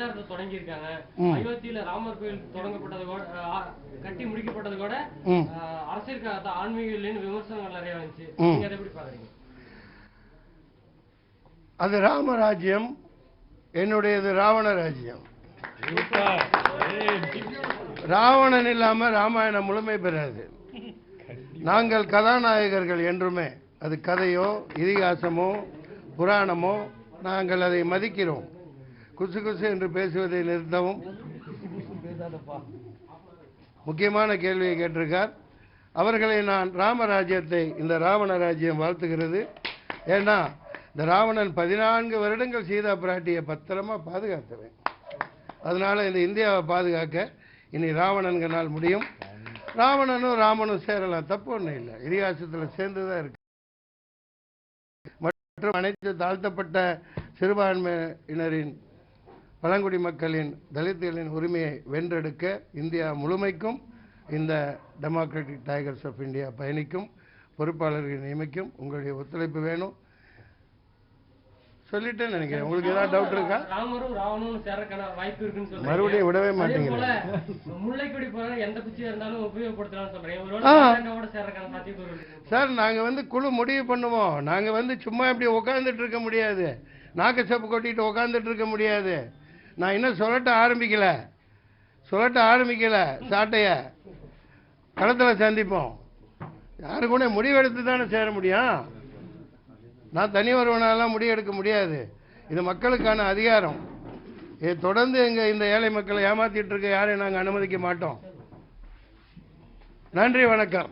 பிரச்சாரத்தை தொடங்கி இருக்காங்க. அயோத்தியில ராமர் கோயில் தொடங்கப்பட்டது கூட, கட்டி முடிக்கப்பட்டது கூட அரசியல் ஆன்மீக இல்லைன்னு விமர்சனங்கள் நிறைய வந்துச்சு. நீங்க அதை எப்படி பாக்குறீங்க? அது ராமராஜ்யம், என்னுடையது ராவண ராஜ்யம். ராவணன் இல்லாம ராமாயணம் முழுமை பெறாது. நாங்கள் கதாநாயகர்கள் என்றுமே, அது கதையோ இதிகாசமோ புராணமோ, நாங்கள் அதை மதிக்கிறோம். குசு குசு என்று பேசுவதை நிறுத்தவும். முக்கியமான கேள்வியை கேட்டிருக்கார். அவர்களை நான் ராமராஜ்யத்தை, இந்த ராவண ராஜ்யம் வாழ்த்துகிறது. ஏன்னா இந்த ராவணன் 14 வருடங்கள் சீதா பிராட்டியை பத்திரமா பாதுகாத்தவன். அதனால இந்த இந்தியாவை பாதுகாக்க இனி ராவணன்களால் முடியும். ராவணனும் ராமனும் சேரலாம், தப்பு ஒன்றும் இல்லை, இதிகாசத்தில் சேர்ந்துதான் இருக்கு. மற்றும் அனைத்து தாழ்த்தப்பட்ட சிறுபான்மையினரின், பழங்குடி மக்களின், தலித்துகளின் உரிமையை வென்றெடுக்க இந்தியா முழுமைக்கும் இந்த டெமோக்ராட்டிக் டைகர்ஸ் ஆஃப் இந்தியா பயணிக்கும். பொறுப்பாளர்களை நியமிக்கும். உங்களுடைய ஒத்துழைப்பு வேணும். சொல்லிட்டேன்னு நினைக்கிறேன். உங்களுக்கு ஏதாவது டவுட் இருக்கா? ராமரும் ராவணனும் சேரக்கான வாய்ப்பு இருக்குன்னு சொல்றீங்க. மறுபடியும் விடவே மாட்டீங்க. முல்லைக்கொடி போற எந்த குச்சியா இருந்தாலும் உபயோகப்படுத்தலாம்னு சொல்றீங்க. ஒருவேளை சேரக்கான சாத்தியக்கூறு இருக்கு சார். நாங்க குழு முடிவு பண்ணுவோம். நாங்க சும்மா இப்படி உட்கார்ந்துட்டு இருக்க முடியாது. நாக்கு சப்பு கொட்டிட்டு உட்கார்ந்துட்டு இருக்க முடியாது. நான் இன்னும் சொல்லட்ட ஆரம்பிக்கல. சாட்டைய களத்துல சந்திப்போம். யாரு கூட முடிவெடுத்து தானே சேர முடியும். நான் தனி ஒருவனாலாம் முடிவெடுக்க முடியாது. இது மக்களுக்கான அதிகாரம். இது தொடர்ந்து இந்த ஏழை மக்களை ஏமாத்திட்டு இருக்க யாரையும் நாங்கள் அனுமதிக்க மாட்டோம். நன்றி, வணக்கம்.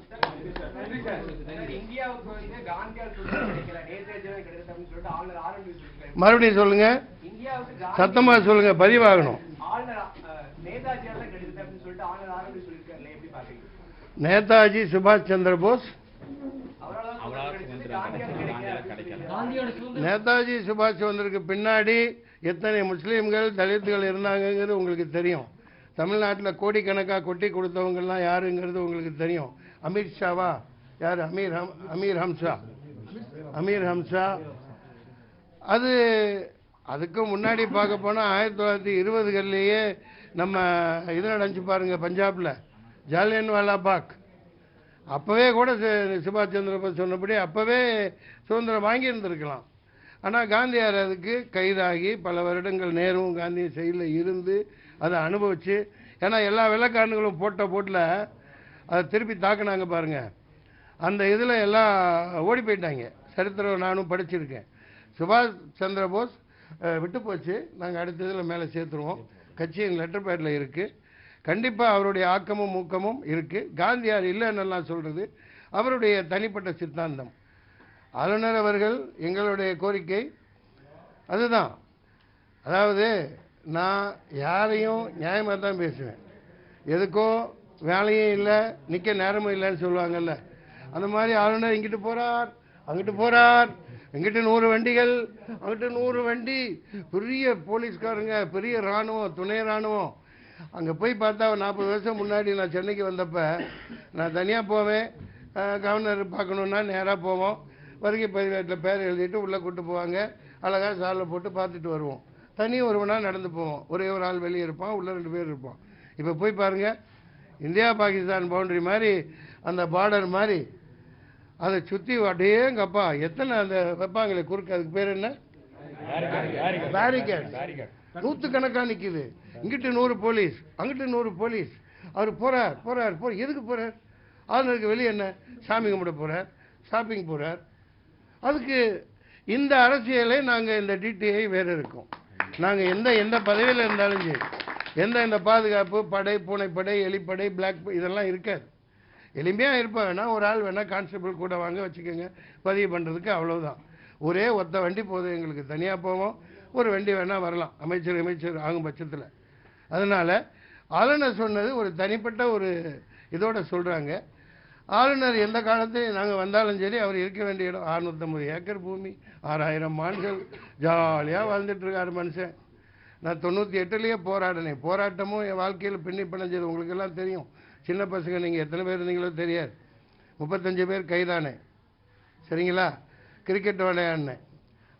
மறுபடியும் சொல்லுங்க, சத்தமா சொல்லுங்க, பதிவாகணும். நேதாஜி சுபாஷ் சந்திர போஸ், நேதாஜி சுபாஷ் சந்திரக்கு பின்னாடி எத்தனை முஸ்லீம்கள், தலித்துகள் இருந்தாங்கிறது உங்களுக்கு தெரியும். தமிழ்நாட்டில் கோடிக்கணக்காக கொட்டி கொடுத்தவங்கலாம் யாருங்கிறது உங்களுக்கு தெரியும். அமித்ஷாவா? யார்? அமீர் ஹம்சா. அதுக்கு முன்னாடி பார்க்க போனால் 1920களிலேயே நம்ம இது நடந்துச்சு பாருங்க, பஞ்சாபில் ஜாலியன்வாலா பாக். அப்போவே கூட சுபாஷ் சந்திர போஸ் சொன்னபடி அப்போவே சுதந்திரம் வாங்கியிருந்திருக்கலாம். ஆனால் காந்தியார் அதுக்கு கைதாகி பல வருடங்கள் நேரும் காந்தியும் செயலில் இருந்து அதை அனுபவிச்சு, ஏன்னா எல்லா வெள்ளைக்காரனுங்களும் போட்டில் அதை திருப்பி தாக்குனாங்க பாருங்க. அந்த இதில் எல்லாம் ஓடி போயிட்டாங்க. சரித்திரம் நானும் படிச்சிருக்கேன். சுபாஷ் சந்திர போஸ் விட்டு போச்சு. நாங்கள் அடுத்த இதில் மேலே சேர்த்துருவோம். கட்சி எங்கள் லெட்டர் பேடில் இருக்குது. கண்டிப்பாக அவருடைய ஆக்கமும் ஊக்கமும் இருக்குது. காந்தியார் இல்லைன்னெல்லாம் சொல்கிறது அவருடைய தனிப்பட்ட சித்தாந்தம். ஆளுநர் அவர்கள் எங்களுடைய கோரிக்கை அதுதான். அதாவது நான் யாரையும் நியாயமாக தான் பேசுவேன். எதுக்கோ வேலையும் இல்லை, நிற்க நேரமும் இல்லைன்னு சொல்லுவாங்கல்ல, அந்த மாதிரி ஆளுநர் இங்கிட்டு போகிறார், அங்கிட்டு போகிறார், இங்கிட்ட 100 வண்டிகள், அங்கிட்ட 100 வண்டி, பெரிய போலீஸ்காரங்க, பெரிய இராணுவம், துணை இராணுவம். அங்கே போய் பார்த்தா 40 வருஷம் முன்னாடி நான் சென்னைக்கு வந்தப்போ நான் தனியாக போவேன். கவர்னர் பார்க்கணுன்னா நேராக போவோம். வருகை பதிவேட்டில் பேர் எழுதிட்டு உள்ளே கூப்பிட்டு போவாங்க. அழகாக சாலில் போட்டு பார்த்துட்டு வருவோம். தனி ஒருவனாக நடந்து போவோம். ஒரே ஒரு ஆள் வெளியே இருப்பான், உள்ளே 2 பேர் இருப்போம். இப்போ போய் பாருங்கள், இந்தியா பாகிஸ்தான் பவுண்டரி மாதிரி, அந்த பார்டர் மாதிரி அதை சுற்றி அடேங்கப்பா எத்தனை அந்த வைப்பாங்களே குறுக்கு, அதுக்கு பேர் என்ன? பேரிகேட். 100கணக்காக நிற்குது. இங்கிட்டு 100 போலீஸ், அங்கிட்டு 100 போலீஸ். அவர் போறார். எதுக்கு போறார்? ஆளுநருக்கு வெளியே என்ன? சாமி கும்பிட போறார், ஷாப்பிங் போறார். அதுக்கு இந்த அரசியலை நாங்கள் இந்த டிடிஐ வேறு இருக்கோம். நாங்கள் எந்த பதவியில் இருந்தாலும் சரி, இந்த பாதுகாப்பு படை, பூனைப்படை, எலிப்படை, பிளாக் இதெல்லாம் இருக்காது. எளிமையாக இருப்பாங்கன்னா ஒரு ஆள் வேணால் கான்ஸ்டபிள் கூட வாங்க வச்சுக்கோங்க, பதிவு பண்ணுறதுக்கு அவ்வளவுதான். ஒரே ஒத்த வண்டி போதும் எங்களுக்கு. தனியாக போவோம், ஒரு வண்டி வேணால் வரலாம் அமைச்சர் ஆகும் பட்சத்தில். அதனால் ஆளுநர் சொன்னது ஒரு தனிப்பட்ட ஒரு இதோட சொல்கிறாங்க. ஆளுநர் எந்த காலத்தையும் நாங்கள் வந்தாலும் சரி, அவர் இருக்க வேண்டிய இடம் 650 ஏக்கர் பூமி, 6000 மான்கள், ஜாலியாக வாழ்ந்துட்டுருக்காரு மனுஷன். நான் 98லேயே போராடினேன். போராட்டமும் என் வாழ்க்கையில் பின்னி பிணைஞ்சது உங்களுக்கெல்லாம் தெரியும். சின்ன பசங்க நீங்கள் எத்தனை பேர் இருந்தீங்களோ தெரியாது. 35 பேர் கைதானே, சரிங்களா? கிரிக்கெட் விளையாடினேன்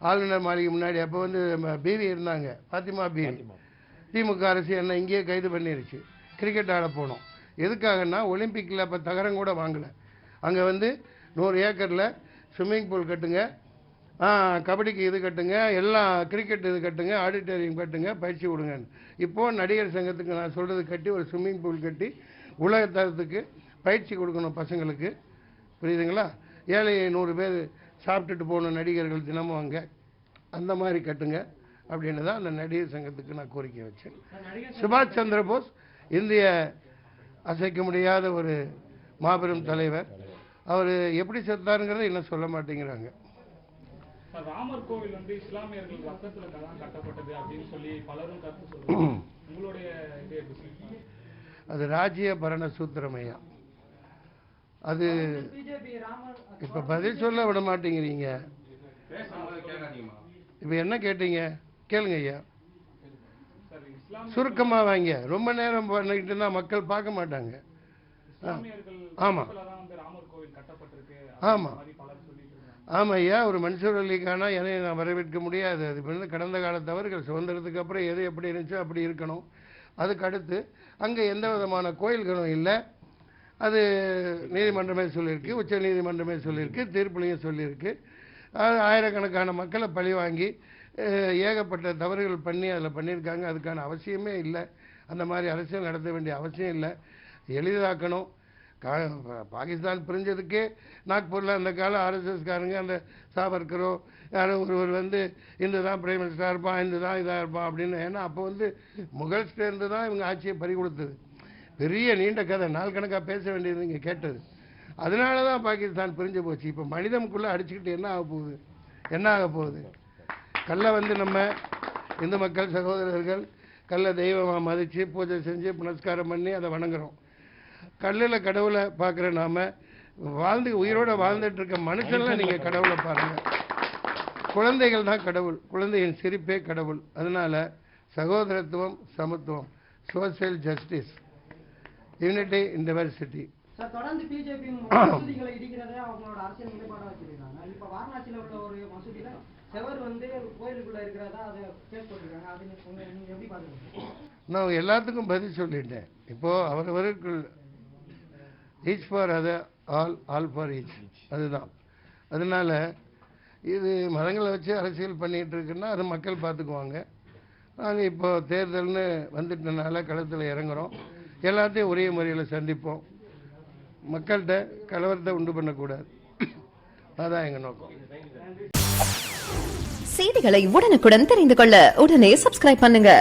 ஆளுநர் மாளிகை முன்னாடி. அப்போ பீவி இருந்தாங்க, பாத்திமா பீவி. திமுக அரசு என்னை இங்கேயே கைது பண்ணிருச்சு. கிரிக்கெட் ஆட போனோம். எதுக்காகன்னா ஒலிம்பிக்கில் அப்போ தகரம் கூட வாங்கலை. அங்கே வந்து 100 ஏக்கரில் ஸ்விம்மிங் பூல் கட்டுங்க, கபடிக்கு இது கட்டுங்க, எல்லாம் கிரிக்கெட் இது கட்டுங்க, ஆடிட்டோரியம் கட்டுங்க, பயிற்சி கொடுங்க. இப்போது நடிகர் சங்கத்துக்கு நான் சொல்கிறது கட்டி ஒரு ஸ்விம்மிங் பூல் கட்டி உலக தரத்துக்கு பயிற்சி கொடுக்கணும் பசங்களுக்கு. புரியுதுங்களா? ஏழை 100 பேர் சாப்பிட்டுட்டு போகணும் நடிகர்கள் தினமும் அங்கே, அந்த மாதிரி கட்டுங்க அப்படின்னு தான் அந்த நடிகர் சங்கத்துக்கு நான் கோரிக்கை வச்சேன். சுபாஷ் சந்திர போஸ் இந்திய அசைக்க முடியாத ஒரு மாபெரும் தலைவர். அவர் எப்படி செத்தாருங்கிறத இன்னும் சொல்ல மாட்டேங்கிறாங்க. ராமர் கோவில் வந்து இஸ்லாமியர்கள் ரத்தத்துல தான் கட்டப்பட்டது அப்படின்னு சொல்லி பலரும் கருத்து சொல்றாங்க. உங்களுடைய இது எப்படி? அது ராஜ்ய பரண சூத்திரமையா. அது இப்ப பதில் சொல்ல விட மாட்டேங்கிறீங்க. இப்ப என்ன கேட்டீங்க? கேளுங்க ஐயா, சுருக்கமா வாங்க. ரொம்ப நேரம் பண்ணிக்கிட்டு இருந்தா மக்கள் பார்க்க மாட்டாங்க. ஆமா ஆமா ஆமாம் ஐயா, ஒரு மன்சூர் அலிகானா எதை நான் வரவேற்க முடியாது. அது வந்து கடந்த கால தவறுகள். சுதந்திரத்துக்கு அப்புறம் எது எப்படி இருந்துச்சோ அப்படி இருக்கணும். அதுக்கு அடுத்து அங்கே எந்த விதமான கோயில்களும் இல்லை. அது நீதிமன்றமே சொல்லியிருக்கு, உச்ச நீதிமன்றமே சொல்லியிருக்கு, தீர்ப்புலையும் சொல்லியிருக்கு. அது ஆயிரக்கணக்கான மக்களை பழி வாங்கி ஏகப்பட்ட தவறுகள் பண்ணி அதில் பண்ணியிருக்காங்க. அதுக்கான அவசியமே இல்லை. அந்த மாதிரி அரசியல் நடத்த வேண்டிய அவசியம் இல்லை. எளிதாக்கணும். பாகிஸ்தான் பிரிஞ்சதுக்கே நாக்பூரில் அந்த காலம் ஆர்எஸ்எஸ்காரங்க அந்த சாவர்கரோ யாரோ ஒருவர் வந்து இந்து தான் பிரைம் மினிஸ்டராக இருப்பான், இந்து தான் இதாக இருப்பான் அப்படின்னு. ஏன்னா அப்போ வந்து முகல்ஸ்டேருந்து தான் இவங்க ஆட்சியை பறி கொடுத்தது. பெரிய நீண்ட கதை, நாள் கணக்காக பேச வேண்டியது இங்கே கேட்டது. அதனால தான் பாகிஸ்தான் பிரிஞ்சு போச்சு. இப்போ மனிதனுக்குள்ளே அடிச்சுக்கிட்டு என்ன ஆக போகுது? என்ன ஆக போகுது? கல்லை வந்து நம்ம இந்து மக்கள் சகோதரர்கள் கல்லை தெய்வமாக மதித்து பூஜை செஞ்சு புனஸ்காரம் பண்ணி அதை வணங்குறோம். கல்லில் கடவுளை பார்க்குற நாம உயிரோடு வாழ்ந்துட்டு இருக்க மனுஷன்லாம் நீங்கள் கடவுளை பாருங்க. குழந்தைகள் தான் கடவுள், குழந்தையின் சிரிப்பே கடவுள். அதனால சகோதரத்துவம், சமத்துவம், சோசியல் ஜஸ்டிஸ், யூனிட்டி இன் டைவர்சிட்டி. தொடர்ந்து பிஜேபி மசூதிகளை இடிக்கிறதே அவங்களோட அரசியல் நிலைப்பாடாக வச்சிருக்காங்க. இப்போ வாரணாசியில் உள்ள ஒரு மசூதியில செவர் வந்து கோயிலுக்குள்ள இருக்கிறதா அதை கேஸ் போட்டிருக்காங்க. அது நீங்க எப்படி பாருங்க? நான் எல்லாத்துக்கும் பதில் சொல்லிட்டேன். இப்போ அவரவருக்கு each for other, all for each, அதுதான். அதனால இது மதங்களை வச்சு அரசியல் பண்ணிகிட்டு இருக்குன்னா அது மக்கள் பார்த்துக்குவாங்க. நாங்கள் இப்போ தேர்தல்னு வந்துட்டனால களத்தில் இறங்குறோம். எல்லாத்தையும் ஒரே முறையில் சந்திப்போம். மக்கள்கிட்ட கலவரத்தை உண்டு பண்ணக்கூடாது. அதான் எங்கள் நோக்கம். செய்திகளை உடனுக்குடன் தெரிந்து கொள்ள உடனே சப்ஸ்கிரைப் பண்ணுங்க.